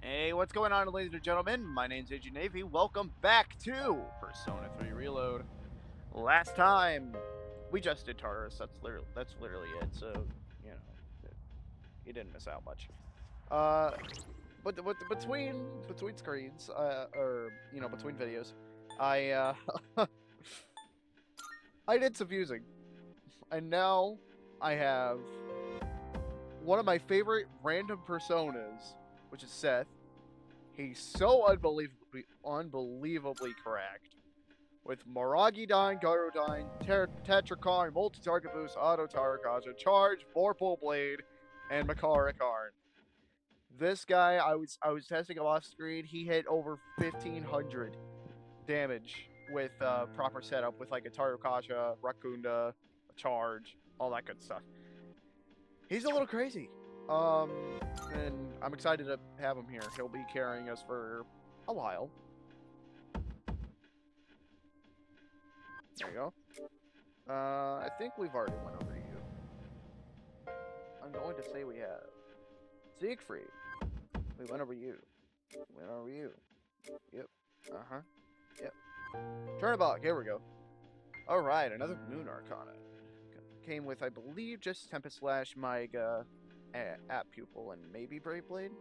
Hey, what's going on, ladies and gentlemen? My name's AG Navy. Welcome back to Persona 3 Reload. Last time, we just did Tartarus. That's literally it. So, you know, you didn't miss out much. But between screens, or between videos, I I did some fusing, and now I have one of my favorite random personas, which is Seth. He's so unbelievably correct. With Maragidyne, Gyrodyne, Tetrakarn, Multi-Target Boost, Auto Tarakaja, Charge, Vorpal Blade, and Makarakarn. This guy, I was testing him off screen. He hit over 1,500 damage with proper setup with like a Tarakaja, Rakunda, a Charge, all that good stuff. He's a little crazy. Um, and I'm excited to have him here. He'll be carrying us for a while. There you go. I think we've already went over you. I'm going to say we have. Siegfried. We went over you. Went over you. Yep. Uh-huh. Yep. Turnabout. Here we go. Alright, another Moon Arcana. Came with, I believe, just Tempest Slash, Maiga, App Pupil, and maybe Brave Blade.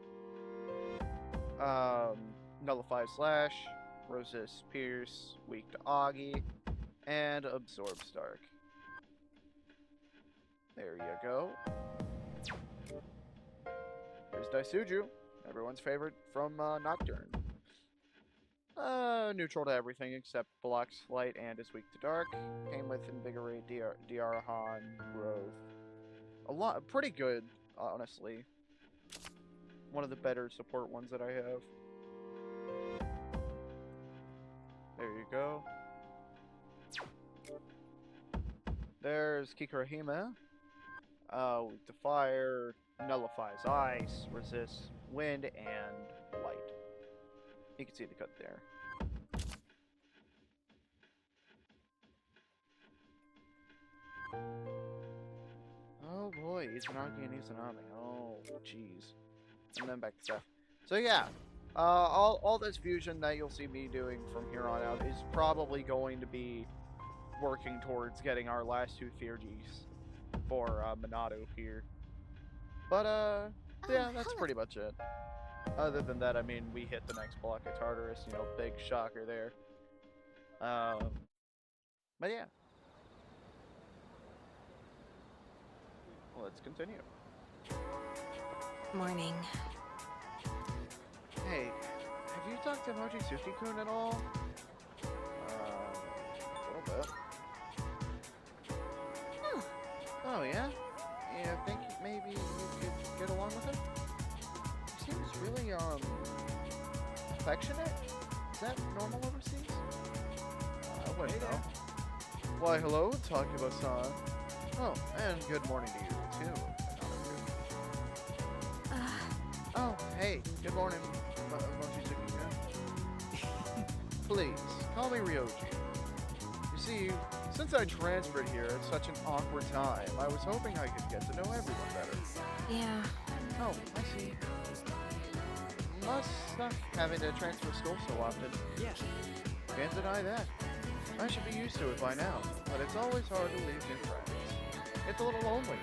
Nullify Slash, Resist Pierce, Weak to Augie, and Absorb Stark. There you go. Here's Daisuju, everyone's favorite from Nocturne. Neutral to everything except blocks light and is weak to dark. Came with Invigorate, Diarahan, Growth. Pretty good, honestly. One of the better support ones that I have. There you go. There's Kikurahime. Weak to fire, nullifies ice, resists wind and light. You can see the cut there. Oh boy, Izanagi and Izanami. Oh, jeez. And then back to stuff. So yeah, all this fusion that you'll see me doing from here on out is probably going to be working towards getting our last two Theurgies for Minato here. But yeah, that's pretty much it. Other than that, I mean, we hit the next block of Tartarus, big shocker there. But yeah. Let's continue. Morning. Hey, have you talked to Mochizuki-kun at all? A little bit. Oh. Oh, yeah? You think maybe you could get along with him? He seems really, affectionate? Is that normal overseas? I wouldn't know. Why, hello, Takuba-san. Oh, and good morning to you, too. Oh, hey, good morning, Mochizuki-kun. Please, call me Ryoji. You see, since I transferred here at such an awkward time, I was hoping I could get to know everyone better. Yeah. Oh, I see. Must suck having to transfer school so often. Yeah. Can't deny that. I should be used to it by now, but it's always hard to leave new friends. It's a little lonely,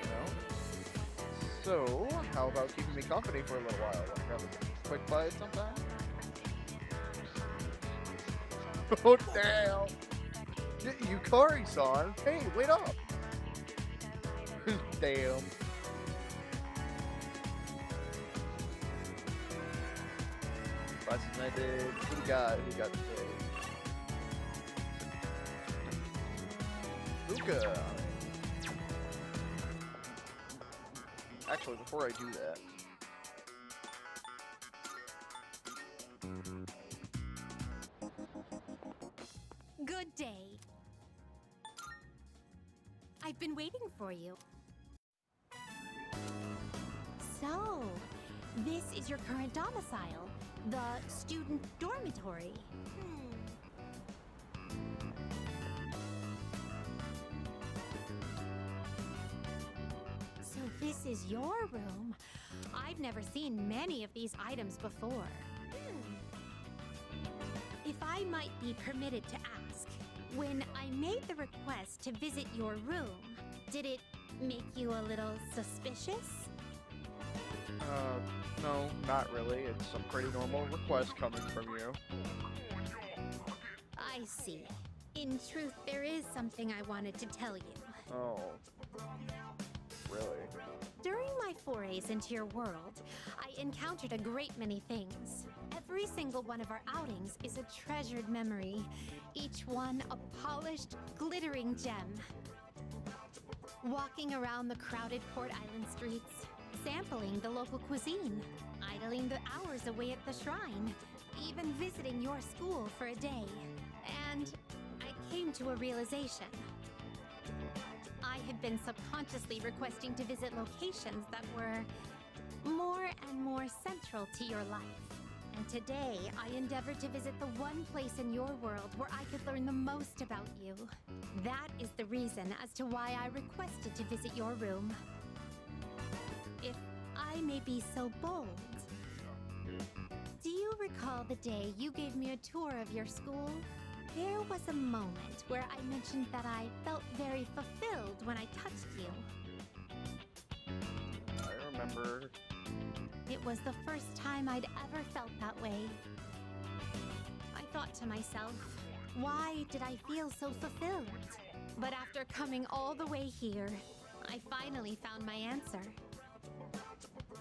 So, how about keeping me company for a little while? Want to grab a quick bite sometime? Oh, damn! Yukari-san! Hey, wait up! Damn. Fascinated. Who got today? Luca! Actually, before I do that... Good day. I've been waiting for you. So, this is your current domicile, the student dormitory. So this is your room. I've never seen many of these items before. If I might be permitted to ask, when I made the request to visit your room, did it make you a little suspicious? No, not really. It's a pretty normal request coming from you. I see. In truth, there is something I wanted to tell you. Oh. Really? During my forays into your world, I encountered a great many things. Every single one of our outings is a treasured memory, each one a polished, glittering gem. Walking around the crowded Port Island streets, sampling the local cuisine, idling the hours away at the shrine, even visiting your school for a day. And I came to a realization. I had been subconsciously requesting to visit locations that were more and more central to your life. And today, I endeavored to visit the one place in your world where I could learn the most about you. That is the reason as to why I requested to visit your room. If I may be so bold, do you recall the day you gave me a tour of your school? There was a moment where I mentioned that I felt very fulfilled when I touched you. I remember. It was the first time I'd ever felt that way. I thought to myself, why did I feel so fulfilled? But after coming all the way here, I finally found my answer.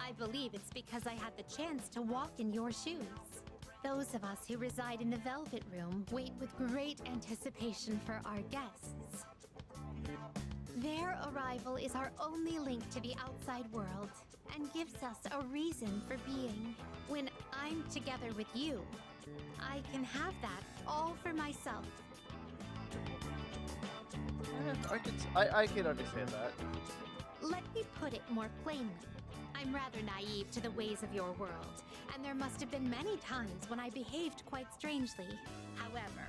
I believe it's because I had the chance to walk in your shoes. Those of us who reside in the Velvet Room wait with great anticipation for our guests. Their arrival is our only link to the outside world and gives us a reason for being. When I'm together with you, I can have that all for myself. I can understand that. Let me put it more plainly. I'm rather naive to the ways of your world, and there must have been many times when I behaved quite strangely. However,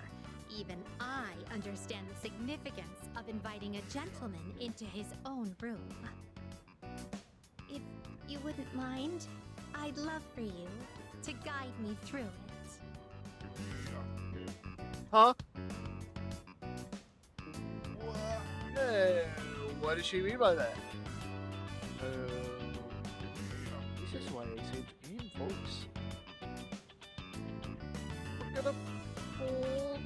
even I understand the significance of inviting a gentleman into his own room. If you wouldn't mind, I'd love for you to guide me through it. Huh? What does she mean by that? This is why I say game, folks. We're gonna fold.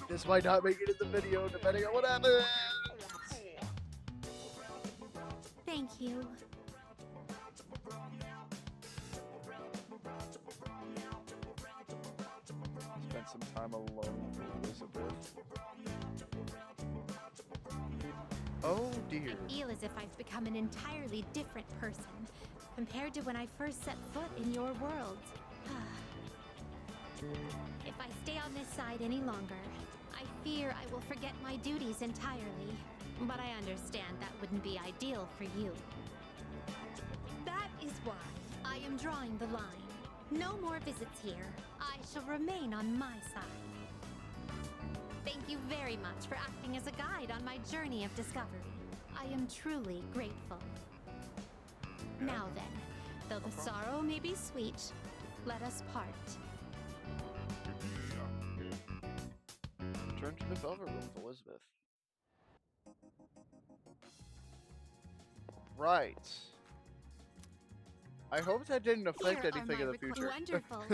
This might not make it in the video, depending on what happens. Thank you. Spend some time alone with Elizabeth. Oh dear. I feel as if I've become an entirely different person compared to when I first set foot in your world. If I stay on this side any longer, I fear I will forget my duties entirely. But I understand that wouldn't be ideal for you. That is why I am drawing the line. No more visits here. I shall remain on my side. Thank you very much for acting as a guide on my journey of discovery. I am truly grateful. Now then, though the sorrow may be sweet, let us part. Return to the Velvet Room with Elizabeth. Right. I hope that didn't affect Here are anything my in the future. Wonderful.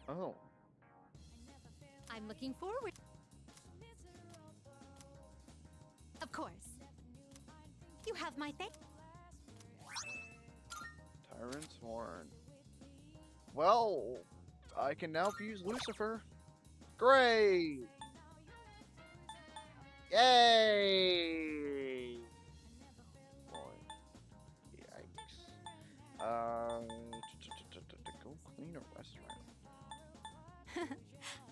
Oh. I'm looking forward. Of course. You have my thanks. Tyrant's Horn. Well, I can now fuse Lucifer. Great! Yay! Boy. Yikes. Go clean a restaurant.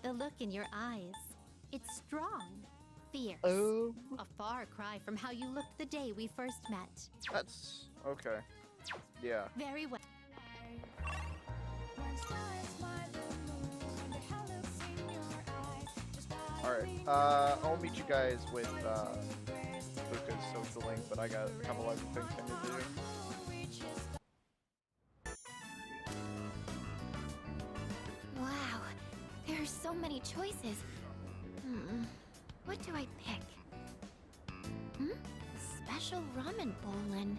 The look in your eyes. It's strong. Fierce. Oh. A far cry from how you looked the day we first met. That's okay. Yeah. Very well. Alright, I'll meet you guys with, Luca's social link, but I got a couple other things I need to do. Wow, there are so many choices. What do I pick? Special ramen bowl and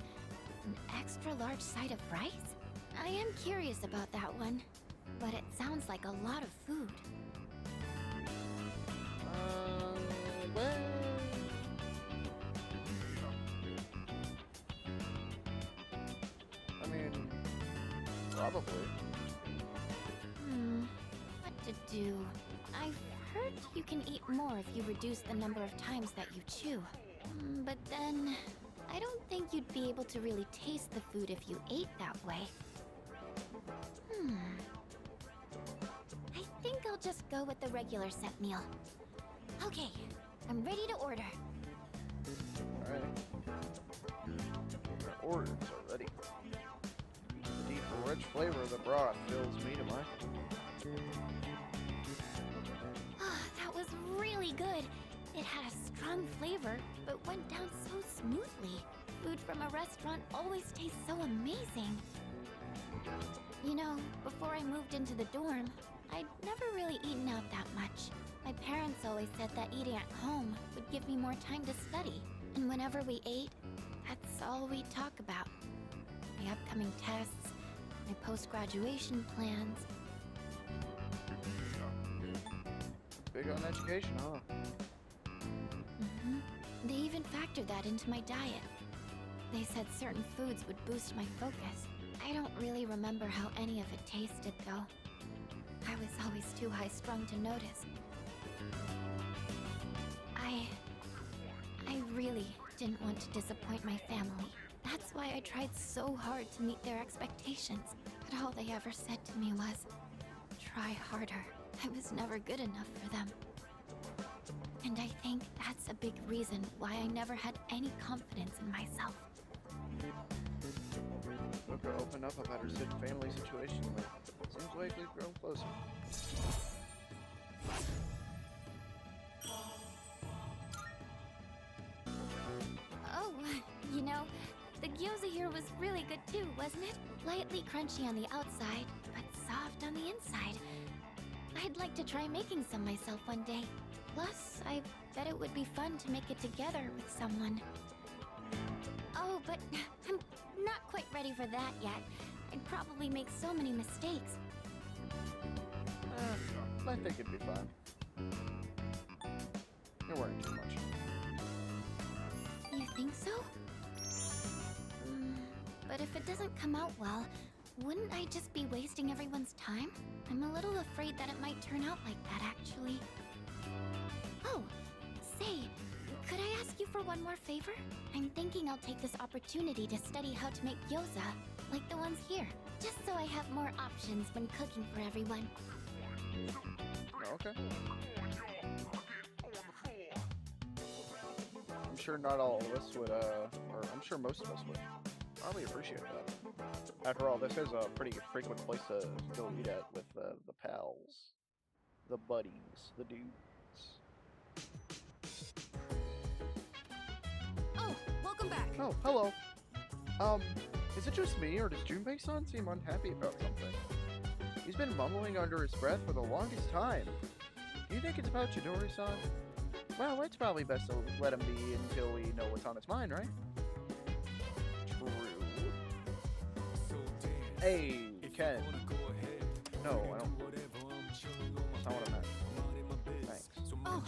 an extra large side of rice? I am curious about that one, but it sounds like a lot of food. Well... I mean... Probably. What to do? I've heard you can eat more if you reduce the number of times that you chew. But then... I don't think you'd be able to really taste the food if you ate that way. I think I'll just go with the regular set meal. Okay, I'm ready to order. Alright. Our orders are ready. The deep, rich flavor of the broth fills me to my... That was really good. It had a strong flavor, but went down so smoothly. Food from a restaurant always tastes so amazing. You know, before I moved into the dorm, I'd never really eaten out that much. My parents always said that eating at home would give me more time to study. And whenever we ate, that's all we'd talk about. My upcoming tests, my post-graduation plans. Big on education, huh? They even factored that into my diet. They said certain foods would boost my focus. I don't really remember how any of it tasted, though. I was always too high-strung to notice. I really didn't want to disappoint my family. That's why I tried so hard to meet their expectations. But all they ever said to me was, try harder. I was never good enough for them. And I think that's a big reason why I never had any confidence in myself. Luca opened up about her family situation, but it seems like we've grown closer. Oh, you know, the gyoza here was really good too, wasn't it? Lightly crunchy on the outside, but soft on the inside. I'd like to try making some myself one day. Plus, I bet it would be fun to make it together with someone. Oh, but I'm not quite ready for that yet. I'd probably make so many mistakes. I think it'd be fun. You're worrying too much. You think so? But if it doesn't come out well, wouldn't I just be wasting everyone's time? I'm a little afraid that it might turn out like that, actually. Oh, say, could I ask you for one more favor? I'm thinking I'll take this opportunity to study how to make gyoza, like the ones here, just so I have more options when cooking for everyone. Okay. I'm sure not all of us would, or I'm sure most of us would probably appreciate that. After all, this is a pretty frequent place to go eat at with the pals, the buddies, the dudes. Oh, welcome back. Oh, hello. Is it just me, or does Junpei-san seem unhappy about something? He's been mumbling under his breath for the longest time. Do you think it's about Chidori-san? Well, it's probably best to let him be until we know what's on his mind, right? True. Hey, Ken. No, I don't. That's not what I meant. Thanks. Oh.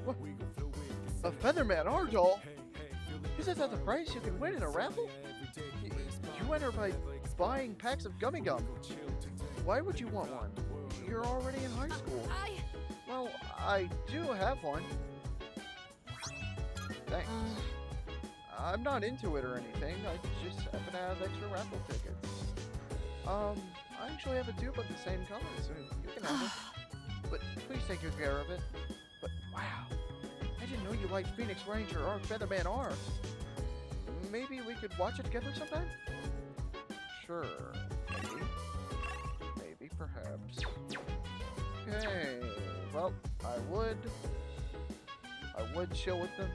What? A Featherman Ardol? Isn't that the prize you can win in a raffle? You enter by buying packs of gummy gum. Why would you want one? You're already in high school. Well, I do have one. Thanks. I'm not into it or anything. I just happen to have extra raffle tickets. I actually have a tube of the same color, so you can have it. But please take good care of it. But wow, I didn't know you liked Phoenix Ranger or Featherman R. Maybe we could watch it together sometime? Sure. Maybe. Maybe, perhaps. Okay. well, I would chill with them.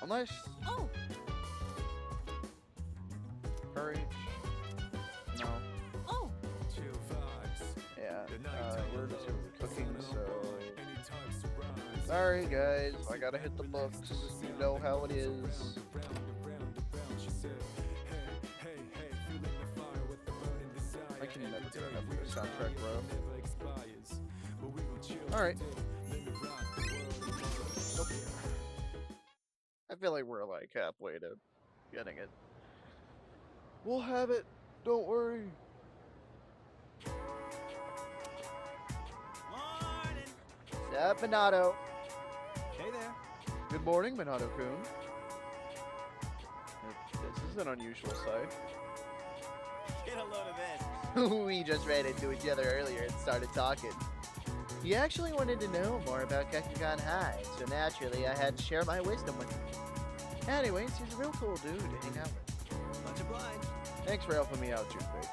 Unless Oh, courage. No. oh, Yeah. We're just cooking, so. Sorry, guys. I gotta hit the books. You know how it is. I can never get enough of this soundtrack, bro. Alright. I feel like we're like halfway to getting it. We'll have it. Don't worry. Morning. Sup, Minato? Hey there. Good morning, Minato-kun. This is an unusual sight. Get a load of this. We just ran into each other earlier and started talking. He actually wanted to know more about Kekugan High, so naturally I had to share my wisdom with him. Anyways, he's a real cool dude to hang out with. Much obliged. Thanks for helping me out, Junpei.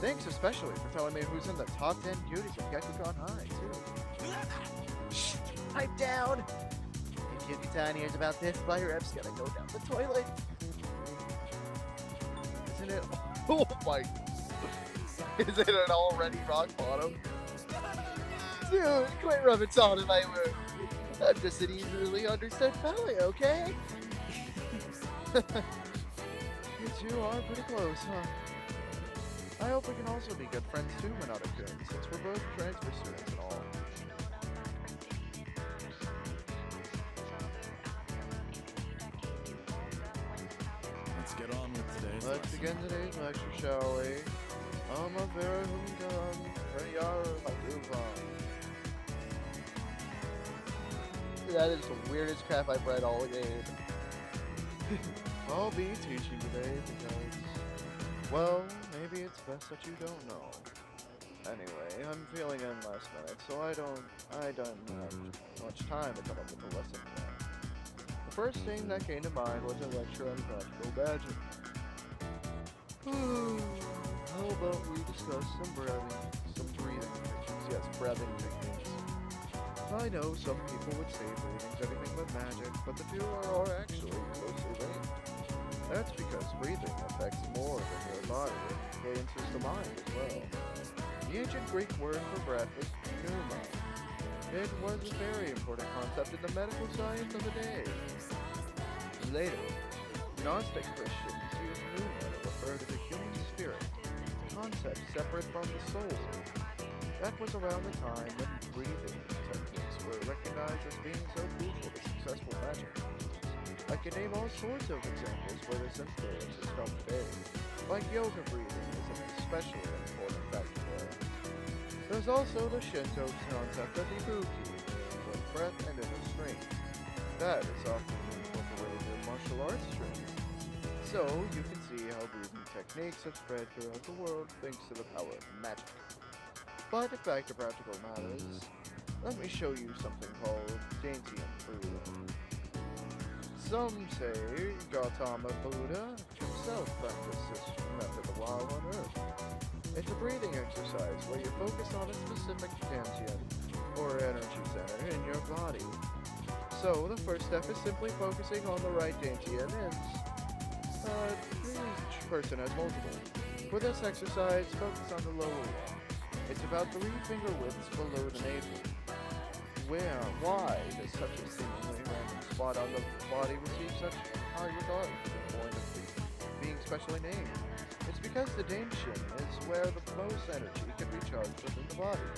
Thanks especially for telling me who's in the top 10 beauties of Kekugan High, too. Shh! Pipe down! If Yukitan hears about this, Fire Rep's gonna go down the toilet. Isn't it? Oh my. Is it an already rock bottom? Dude, quit rubbing salt in my wound. I'm just an easily understood fella, okay? You two are pretty close, huh? I hope we can also be good friends too, Minato-kun, since we're both transfer students and all. Let's get on with today's Let's lesson. begin today's lecture, shall we? I'm a very That is the weirdest crap I've read all game. I'll be teaching today because, well, maybe it's best that you don't know. Anyway, I'm feeling in last minute, so I don't have much time to come up with a lesson plan. The first thing that came to mind was a lecture on practical magic. How about we discuss some breathing techniques? Yes, breathing techniques. I know some people would say breathing's anything but magic, but the two are actually closely linked. That's because breathing affects more than your body, it influences the mind as well. The ancient Greek word for breath was pneuma. It was a very important concept in the medical science of the day. Later, Gnostic Christians used pneuma to refer to the human spirit, a concept separate from the soul. That was around the time when breathing techniques were recognized as being so crucial to successful magic. I can name all sorts of examples where this influence is felt today, like yoga breathing is an especially important factor there. There's also the Shinto concept of ibuki, with breath and inner strength. That is often incorporated in martial arts training. So, you can see how breathing techniques have spread throughout the world thanks to the power of magic. But back to practical matters, let me show you something called Dantian breathing. Some say Gautama Buddha himself practiced this method while on Earth. It's a breathing exercise where you focus on a specific Dantian, or energy center, in your body. So the first step is simply focusing on the right Dantian, and each person has multiple. For this exercise, focus on the lower one. It's about 3 finger widths below the navel. Why does such a seemingly random spot on the body receive such high regard to the point of being specially named? It's because the Danshin is where the most energy can be charged within the body.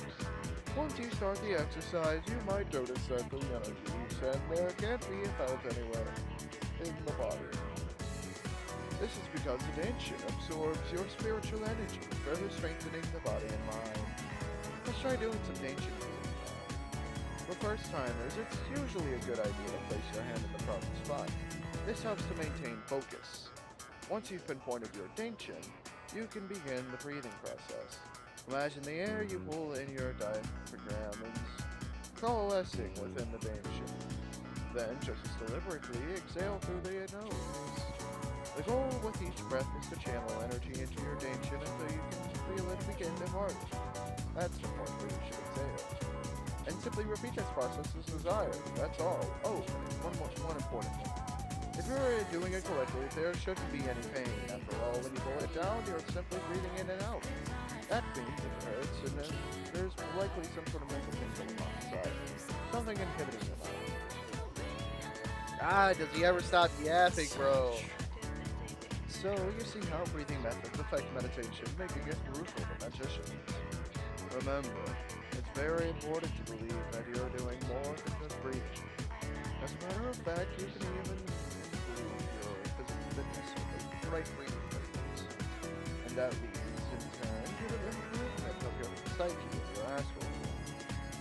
Once you start the exercise, you might notice that the energy you send there can't be felt anywhere in the body. This is because the Danshin absorbs your spiritual energy, further strengthening the body and mind. Let's try doing some Danshin breathing now. For first-timers, it's usually a good idea to place your hand in the proper spot. This helps to maintain focus. Once you've pinpointed your Danshin, you can begin the breathing process. Imagine the air you pull in your diaphragm is coalescing within the Danshin. Then, just as deliberately, exhale through the nose. The goal with each breath is to channel energy into your Danshin until you can feel it begin to harden. That's the point where you should exhale. simply repeat this process as desired. That's all. Oh, and one important thing. If you're doing it correctly, there shouldn't be any pain. After all, when you pull it down, you're simply breathing in and out. That means it hurts, and then there's likely some sort of mental thing going on inside. Something inhibiting your mind. Ah, does he ever stop yapping, bro? So, you see how breathing methods affect meditation, making it crucial for magicians. Remember, it's very important to believe that you're doing more than just breathing. As a matter of fact, you can even improve your physical fitness with the right breathing techniques. And that leads, in turn, to the improvement of your psyche and your astral.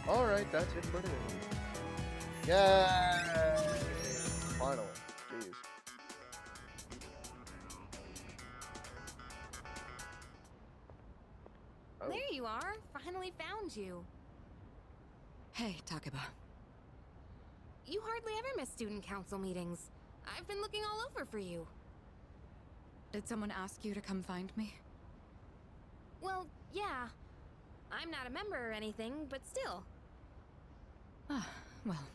Alright, that's it for today. Yay! Finally. Jeez. Oh. There you are. Finally found you. Hey, Takeba. You hardly ever miss student council meetings. I've been looking all over for you. Did someone ask you to come find me? Well, yeah. I'm not a member or anything, but still. Ah, well.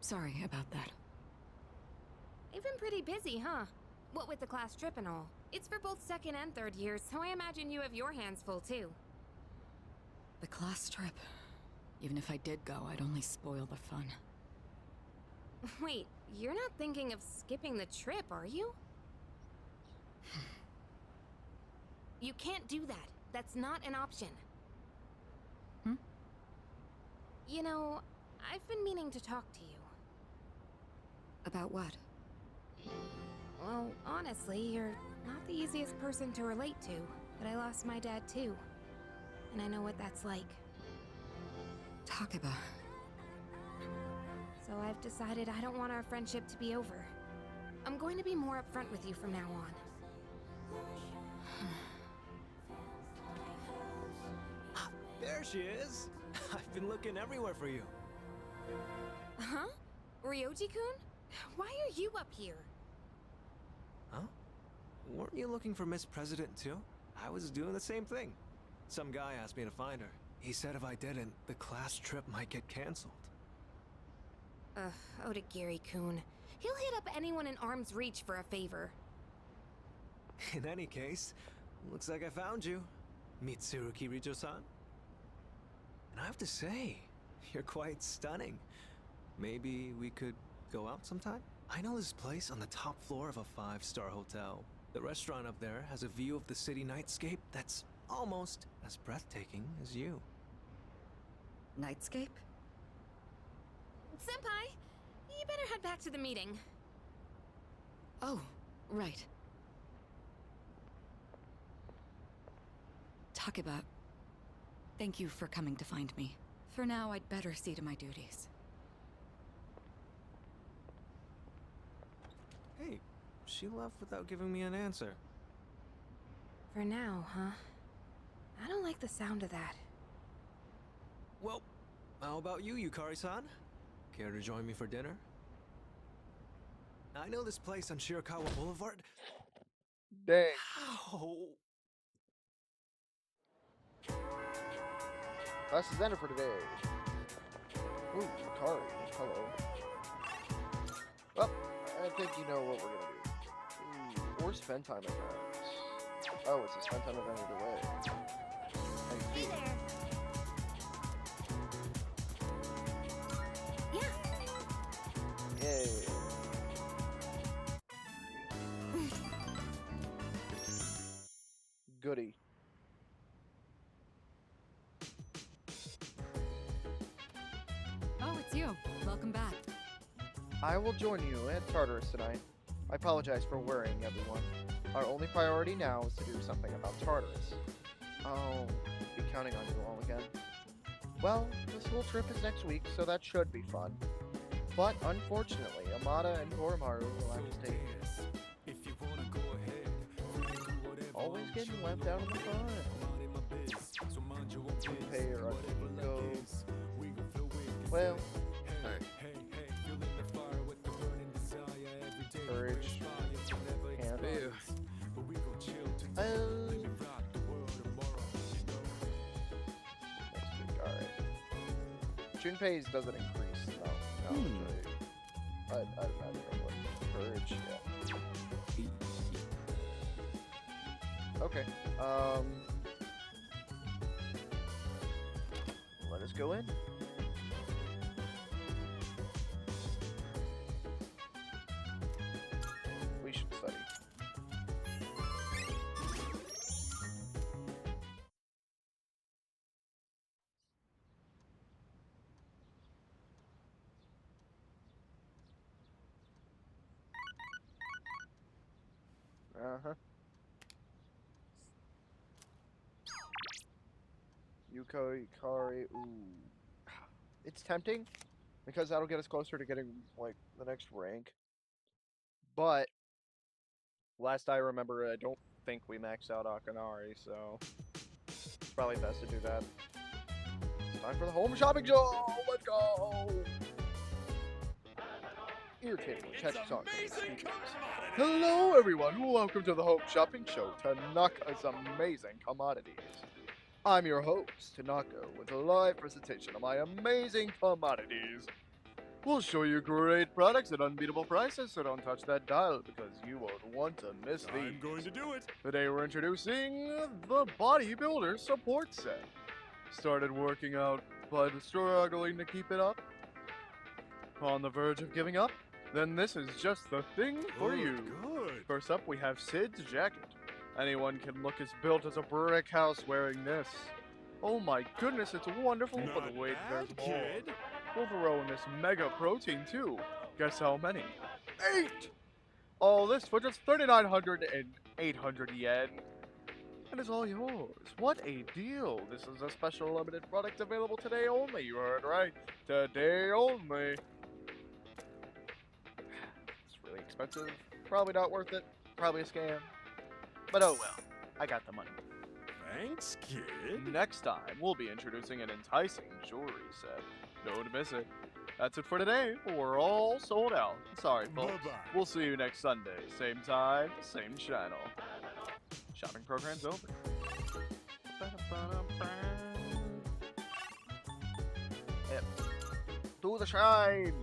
Sorry about that. You've been pretty busy, huh? What with the class trip and all. It's for both second and third years, so I imagine you have your hands full too. The class trip. Even if I did go, I'd only spoil the fun. Wait, you're not thinking of skipping the trip, are you? You can't do that. That's not an option. Hmm? You know, I've been meaning to talk to you. About what? Well, honestly, you're not the easiest person to relate to, but I lost my dad too. And I know what that's like. Takeba. So I've decided I don't want our friendship to be over. I'm going to be more upfront with you from now on. There she is. I've been looking everywhere for you. Huh? Ryoji-kun? Why are you up here? Huh? Weren't you looking for Miss President too? I was doing the same thing. Some guy asked me to find her. He said if I didn't, the class trip might get canceled. Odagiri-kun. He'll hit up anyone in arm's reach for a favor. In any case, looks like I found you. Mitsuru Kirijo-san. And I have to say, you're quite stunning. Maybe we could go out sometime? I know this place on the top floor of a 5-star hotel. The restaurant up there has a view of the city nightscape that's almost as breathtaking as you. Nightscape? Senpai, you better head back to the meeting. Oh, right. Takeba, thank you for coming to find me. For now, I'd better see to my duties. Hey, she left without giving me an answer. For now, huh? I don't like the sound of that. Well, how about you, Yukari-san? Care to join me for dinner? I know this place on Shirakawa Boulevard. Dang. Ow! Class is ended for today. Ooh, Atari. Hello. Well, I think you know what we're gonna do. Ooh, or spend time event. Oh, it's a spend time event either way. I Hey see. there. Yeah. Yay. Goody. Oh, it's you. Welcome back. I will join you at Tartarus tonight. I apologize for worrying everyone. Our only priority now is to do something about Tartarus. I'll be counting on you all again. Well, the school trip is next week, so that should be fun. But unfortunately, Amada and Koromaru will have to stay here. Always getting left out of the fun. Pay or go. Well, courage. Can't. Next week, alright. Junpei's doesn't increase. No, no, right. I'd imagine it would. Courage, yeah. Okay. Let us go in. We should study. Uh-huh. Yukari, ooh. It's tempting, because that'll get us closer to getting, like, the next rank. But, last I remember, I don't think we maxed out Akanari, so it's probably best to do that. It's time for the home shopping show! Let's go! Irritating Tetsuan. Hello, everyone. Welcome to the Home Shopping Show, Tanaka's Amazing Commodities. I'm your host, Tanaka, with a live presentation of my amazing commodities. We'll show you great products at unbeatable prices, so don't touch that dial because you won't want to miss these. I'm going to do it. Today we're introducing the Bodybuilder Support Set. Started working out, but struggling to keep it up? On the verge of giving up? Then this is just the thing for you. Good. First up, we have Sid's jacket. Anyone can look as built as a brick house wearing this. Oh my goodness, it's wonderful, but Not wait, bad, there's more. kid. We'll throw in this mega protein too. Guess how many? 8! All this for just 3,900 and 800 yen. And it's all yours. What a deal. This is a special limited product available today only. You heard right. Today only. It's really expensive. Probably not worth it. Probably a scam. But oh well. I got the money. Thanks, kid. Next time, we'll be introducing an enticing jewelry set. Don't miss it. That's it for today. We're all sold out. Sorry, folks. Bye-bye. We'll see you next Sunday. Same time, same channel. Shopping program's over. Yep. Do the shrine!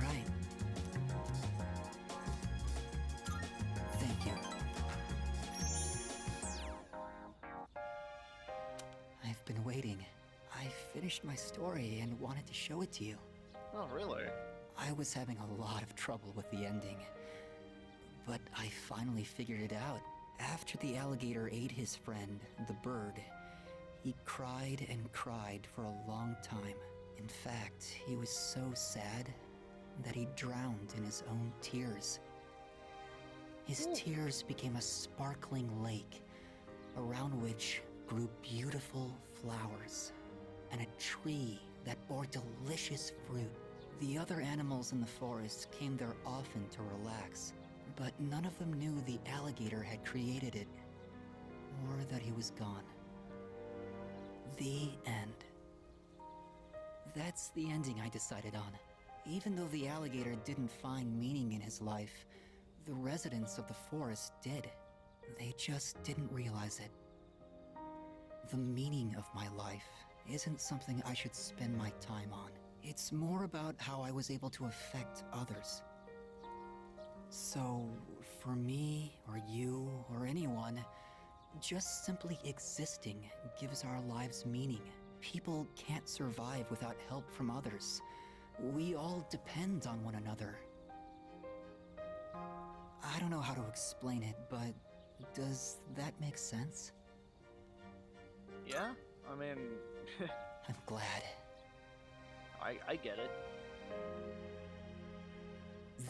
Right. Thank you. I've been waiting. I finished my story and wanted to show it to you. Oh, really? I was having a lot of trouble with the ending. But I finally figured it out. After the alligator ate his friend, the bird, he cried and cried for a long time. In fact, he was so sad that he drowned in his own tears. His tears became a sparkling lake, around which grew beautiful flowers, and a tree that bore delicious fruit. The other animals in the forest came there often to relax, but none of them knew the alligator had created it, or that he was gone. The end. That's the ending I decided on. Even though the alligator didn't find meaning in his life, the residents of the forest did. They just didn't realize it. The meaning of my life isn't something I should spend my time on. It's more about how I was able to affect others. So, for me, or you, or anyone, just simply existing gives our lives meaning. People can't survive without help from others. We all depend on one another. I don't know how to explain it, but does that make sense? Yeah? I mean, I'm glad. I get it.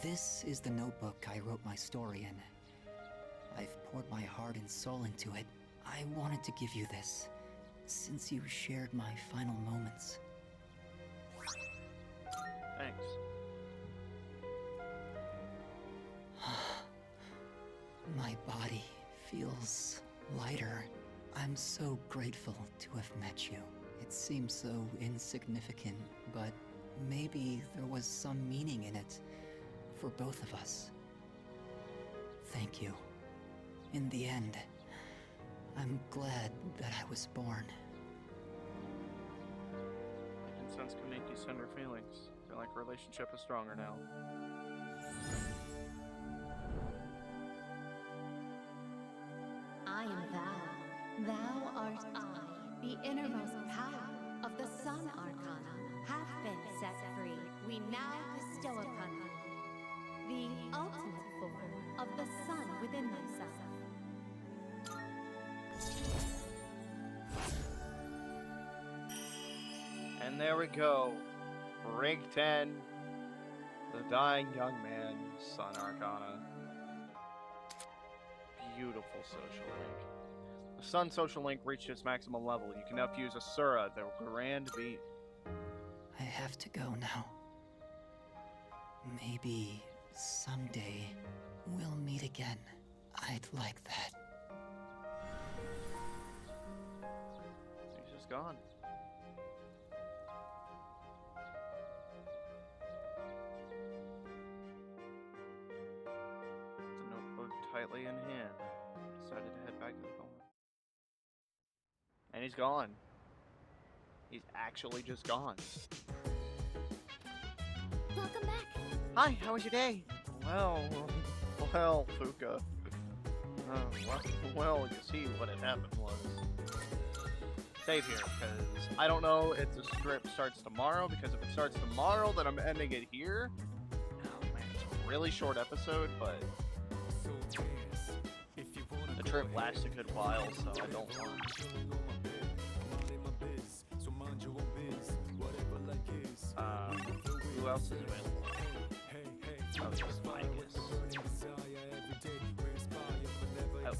This is the notebook I wrote my story in. I've poured my heart and soul into it. I wanted to give you this, since you shared my final moments. Thanks. My body feels lighter. I'm so grateful to have met you. It seems so insignificant, but maybe there was some meaning in it for both of us. Thank you. In the end, I'm glad that I was born. Incense can make you tender feelings. I feel like our relationship is stronger now. I am thou. Thou art I. The innermost power of the Sun Arcana hath been set free. We now bestow upon thee the ultimate form of the sun within thyself. And there we go. Rank 10. The Dying Young Man, Sun Arcana. Beautiful social link. The Sun social link reached its maximum level. You can now fuse Asura, the Grand Beast. I have to go now. Maybe someday we'll meet again. I'd like that. He's just gone. The notebook tightly in hand. He decided to head back to the phone. And he's gone. He's actually just gone. Welcome back. Hi, how was your day? Well, Fuka. Well, you see what had happened was... Save here, because I don't know if the strip starts tomorrow, because if it starts tomorrow, then I'm ending it here. Oh man, it's a really short episode, but... The trip lasts a good while, so I don't want... Who else is available? Oh, just Minus.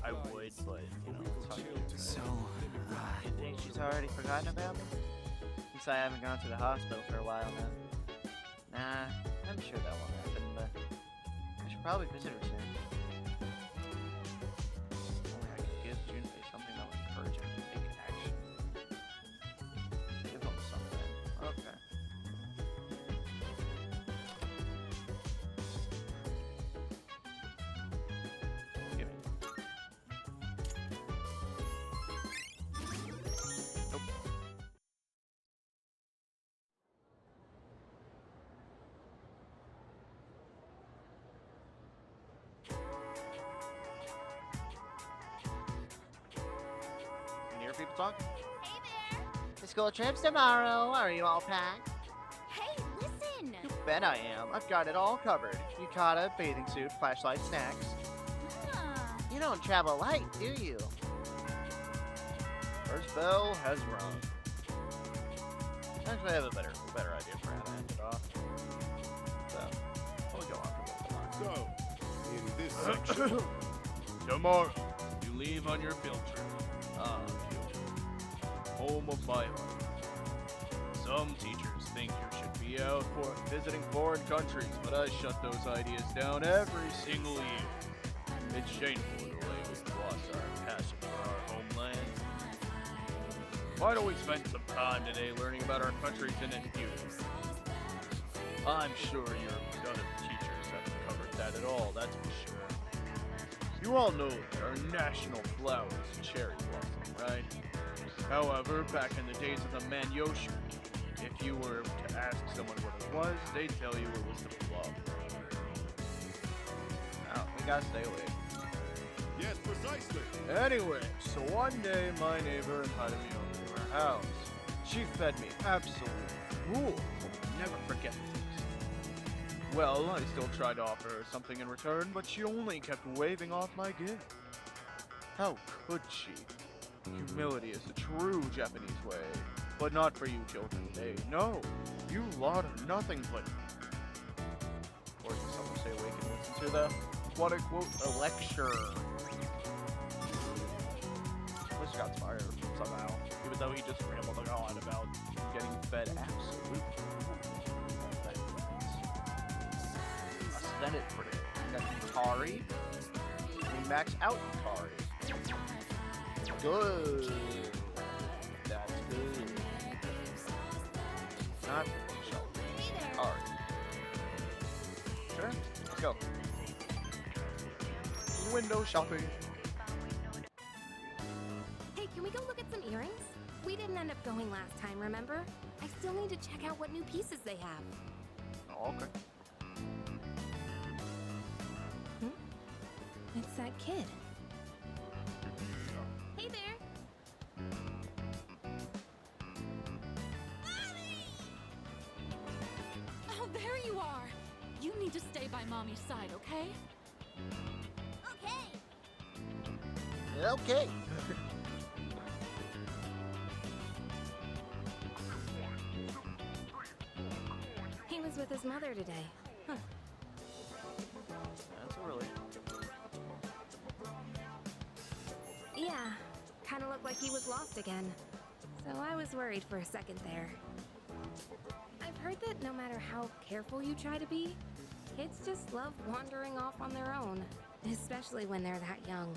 I would, but, you know, it's hard to do. So, You think she's already forgotten about me? Since I haven't gone to the hospital for a while now. Nah, I'm sure that won't happen, but I should probably visit her soon. Only I could give Junpei something that would encourage him to take action. Give him something. Okay. Give me. Nope. Can you hear people talk? Hey there. The school trip's tomorrow. Are you all packed? Hey, listen. You bet I am. I've got it all covered. Yukata, bathing suit, flashlight, snacks. Ah, You don't travel light, do you? First bell has rung. Actually, I have a better idea for how to end it off. So, we'll go on for a little bit So, in this section, longer. Tomorrow, you leave on your field trip. Kyoto, home of my heart. Some teachers think you should be out for visiting foreign countries, but I shut those ideas down every single year. It's shameful the way we've lost our passion for our homeland. Why don't we spend some time today learning about our countries in its beauty? I'm sure your other teachers haven't covered that at all, that's for sure. You all know that our national flower is cherry blossom, right? However, back in the days of the Manyoshi, if you were to ask someone what it was, they'd tell you it was the plum. Now, we gotta stay awake. yes, precisely. Anyway, so one day my neighbor invited me over to her house. She fed me absolute gruel. I'll never forget this. Well, I still tried to offer her something in return, but she only kept waving off my gift. How could she? Humility is the true Japanese way, but not for you children today. No, you lot are nothing but... Or does someone stay awake and listen to the quote-unquote a lecture? This got fired somehow, even though he just rambled on about getting fed absolute. Ascendant for it. We got Tari. We max out Tari. Good. That's good. Not shelter. Tari. Sure. Let's go. Window shopping. end up going last time, remember? I still need to check out what new pieces they have. Oh, okay. It's that kid. Hey there! Oh, there you are! You need to stay by Mommy's side, okay? Okay. He was with his mother today. Huh. That's a relief. Yeah, kind of looked like he was lost again. So I was worried for a second there. I've heard that no matter how careful you try to be, kids just love wandering off on their own, especially when they're that young.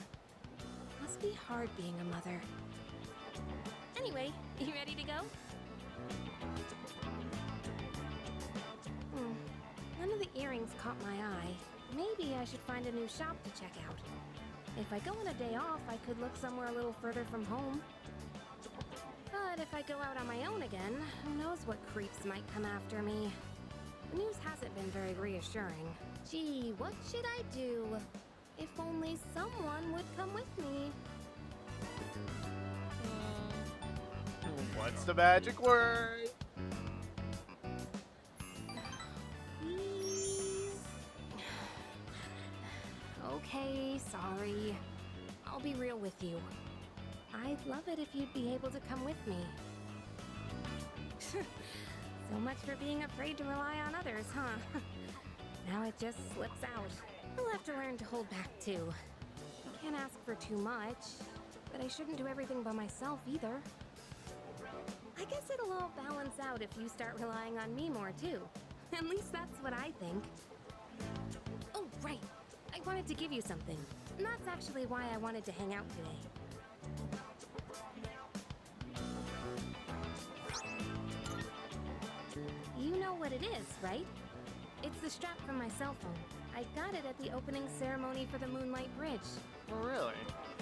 Must be hard being a mother. Anyway, you ready to go? None of the earrings caught my eye. Maybe I should find a new shop to check out. If I go on a day off, I could look somewhere a little further from home. But if I go out on my own again, who knows what creeps might come after me. The news hasn't been very reassuring. Gee, what should I do? If only someone would come with me. What's the magic word? Please? Okay, sorry. I'll be real with you. I'd love it if you'd be able to come with me. So much for being afraid to rely on others, huh? Now it just slips out. I'll have to learn to hold back too. I can't ask for too much, but I shouldn't do everything by myself either. I guess it'll all balance out if you start relying on me more too. At least that's what I think. Oh, right. I wanted to give you something. And that's actually why I wanted to hang out today. You know what it is, right? It's the strap from my cell phone. I got it at the opening ceremony for the Moonlight Bridge. Oh, really?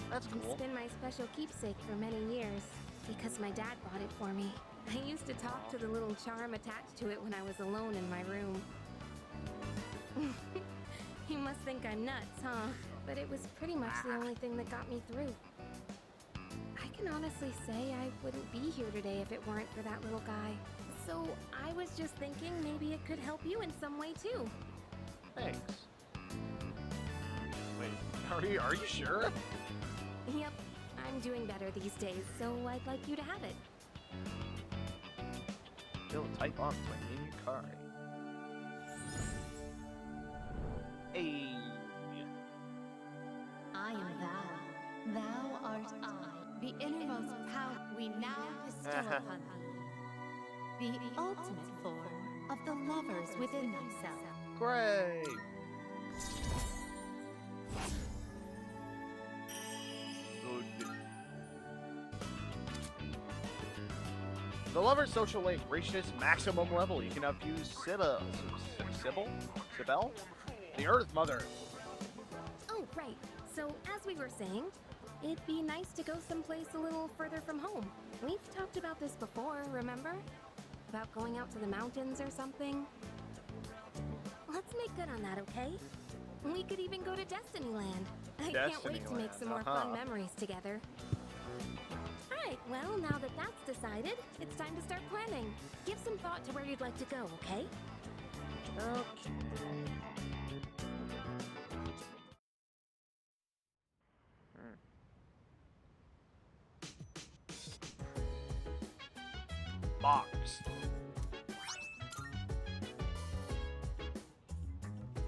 That's cool. It's been my special keepsake for many years, because my dad bought it for me. I used to talk to the little charm attached to it when I was alone in my room. You must think I'm nuts, huh? But it was pretty much the only thing that got me through. I can honestly say I wouldn't be here today if it weren't for that little guy. So I was just thinking maybe it could help you in some way too. Thanks. Wait, are you sure? Yep, I'm doing better these days, so I'd like you to have it. Still type on my menu card. Hey. I am thou. Thou art I. The innermost power we now bestow upon thee. The ultimate form of the lovers within themselves. Great. Good. The Lover's social link reached its maximum level. You can now fuse Sybil, the Earth Mother. Oh, right. So, as we were saying, it'd be nice to go someplace a little further from home. We've talked about this before, remember? About going out to the mountains or something. Let's make good on that, okay? We could even go to Destinyland. I can't wait to make some more fun memories together. Alright, well, now that that's decided, it's time to start planning. Give some thought to where you'd like to go, okay? Okay. Box.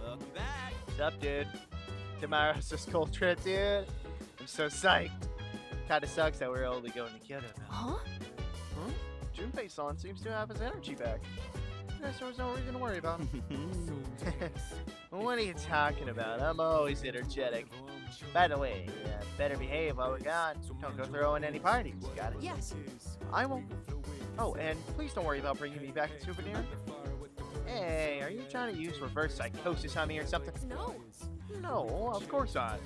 Welcome back. What's up, dude? Tomorrow's a school trip, dude. I'm so psyched. Kinda sucks that we're only going to Kyoto now. Huh? Junpei-san seems to have his energy back. Guess there was no reason to worry about him. What are you talking about? I'm always energetic. By the way, better behave while we're gone. Don't go throwing any parties. Got it? Yes. I won't. Oh, and please don't worry about bringing me back a souvenir. Hey, are you trying to use reverse psychosis on me or something? No. No, of course not.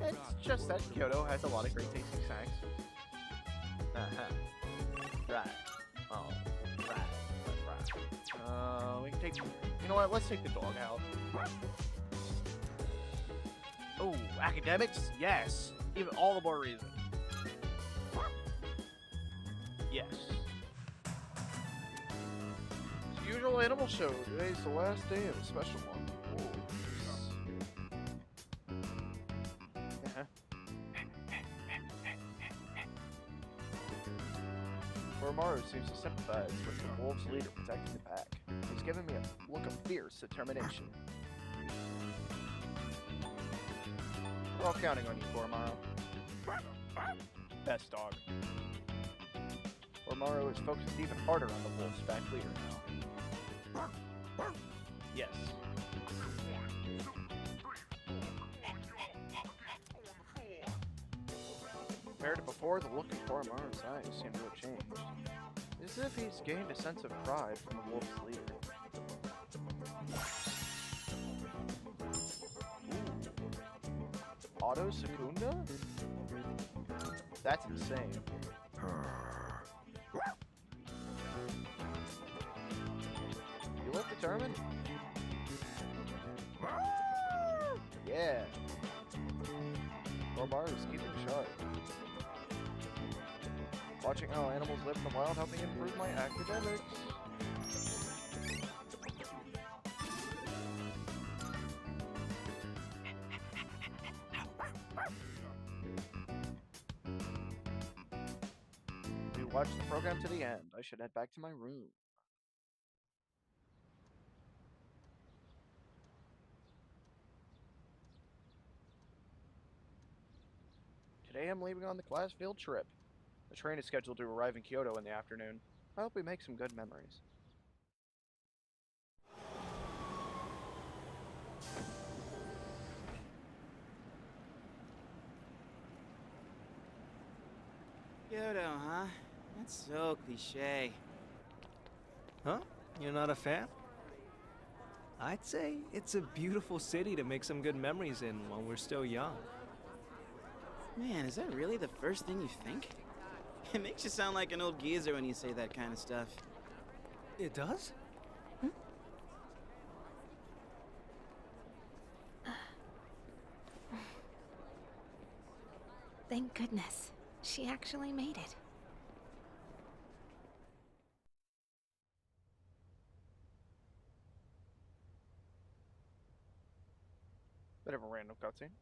It's just that Kyoto has a lot of great tasting snacks. Right. Oh, right. We can take. You know what? Let's take the dog out. Oh, academics? Yes. Even all the more reason. Yes. It's the usual animal show. Today's the last day of a special one. Oromaru seems to sympathize with the wolf's leader protecting the pack. He's giving me a look of fierce determination. We're all counting on you, Oromaru. Best dog. Oromaru is focused even harder on the wolf's pack leader now. Yes. Compared to before, the look in Oromaru's eyes seemed to have changed. It's as if he's gained a sense of pride from the wolf's leader. Ooh. Auto Secunda? That's insane. You look determined? Yeah. Oromaru's keeping sharp. Watching how animals live in the wild helping improve my academics. We watched the program to the end. I should head back to my room. Today I'm leaving on the class field trip. The train is scheduled to arrive in Kyoto in the afternoon. I hope we make some good memories. Kyoto, huh? That's so cliche. Huh? You're not a fan? I'd say it's a beautiful city to make some good memories in while we're still young. Man, is that really the first thing you think? It makes you sound like an old geezer when you say that kind of stuff. It does? Thank goodness. She actually made it. Bit of a random cutscene.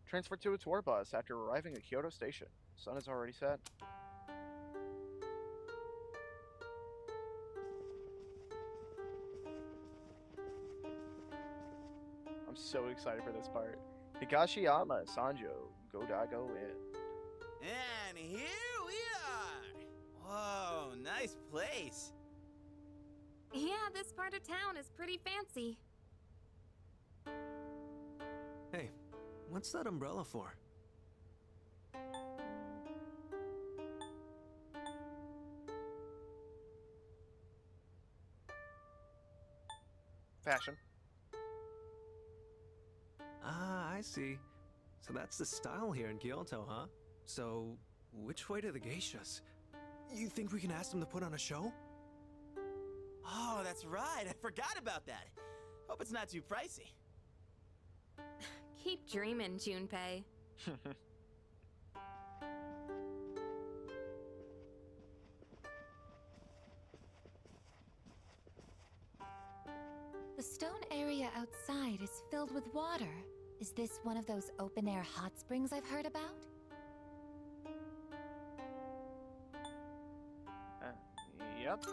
Transferred to a tour bus after arriving at Kyoto Station. Sun is already set. I'm so excited for this part. Higashiyama Sanjo Godago in. And here we are! Whoa, nice place. Yeah, this part of town is pretty fancy. Hey, what's that umbrella for? Fashion. Ah, I see. So that's the style here in Kyoto, huh? So, which way to the geishas? You think we can ask them to put on a show? Oh, that's right. I forgot about that. Hope it's not too pricey. Keep dreaming, Junpei. The stone area outside is filled with water. Is this one of those open-air hot springs I've heard about? Yep. No,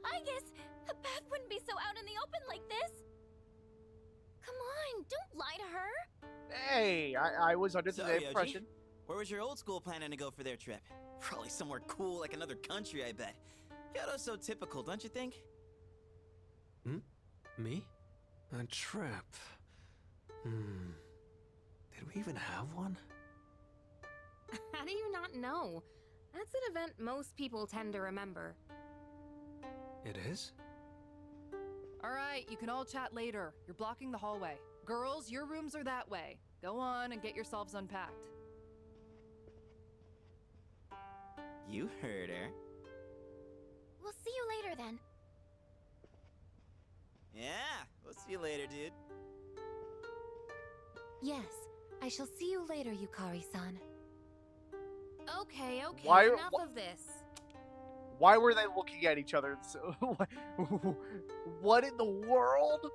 I guess a bath wouldn't be so out in the open like this. Come on, don't lie to her. Hey, I was under the So, same Yoji, impression. where was your old school planning to go for their trip? Probably somewhere cool like another country, I bet. Kyoto's so typical, don't you think? Me? A trip? Did we even have one? How do you not know? That's an event most people tend to remember. It is? All right, you can all chat later. You're blocking the hallway. Girls, your rooms are that way. Go on and get yourselves unpacked. You heard her. We'll see you later then. Yeah, we'll see you later, dude. Yes, I shall see you later, Yukari-san. Okay, Why- enough of this. Why were they looking at each other? So, what in the world?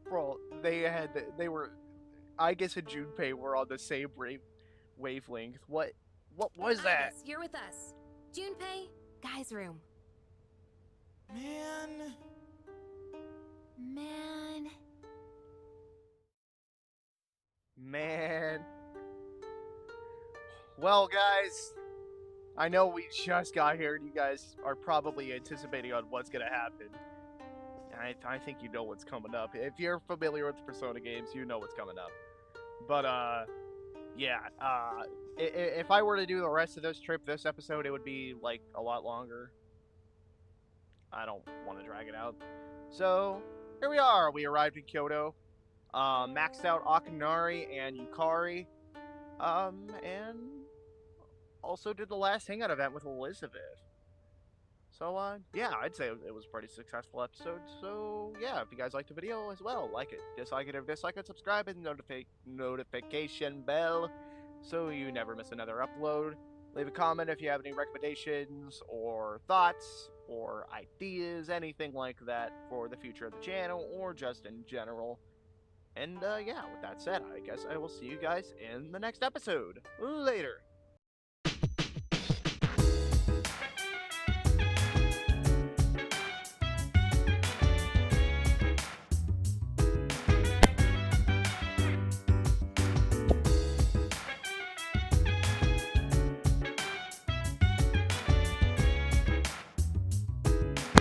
Bro, they were, I guess, and Junpei were on the same wavelength. What was that? Ibis, you're with us. Junpei, guy's room. Man. Man. Well, guys, I know we just got here, and you guys are probably anticipating on what's gonna happen. I think you know what's coming up. If you're familiar with the Persona games, you know what's coming up. But yeah. If I were to do the rest of this trip, this episode, it would be like a lot longer. I don't want to drag it out. So here we are. We arrived in Kyoto. Maxed out Akinari and Yukari. And also did the last hangout event with Elizabeth. So, yeah, I'd say it was a pretty successful episode. So, yeah, if you guys liked the video as well, like it. Dislike it if dislike it, subscribe, and notification bell so you never miss another upload. Leave a comment if you have any recommendations or thoughts or ideas, anything like that for the future of the channel or just in general. And, yeah, with that said, I guess I will see you guys in the next episode. Later.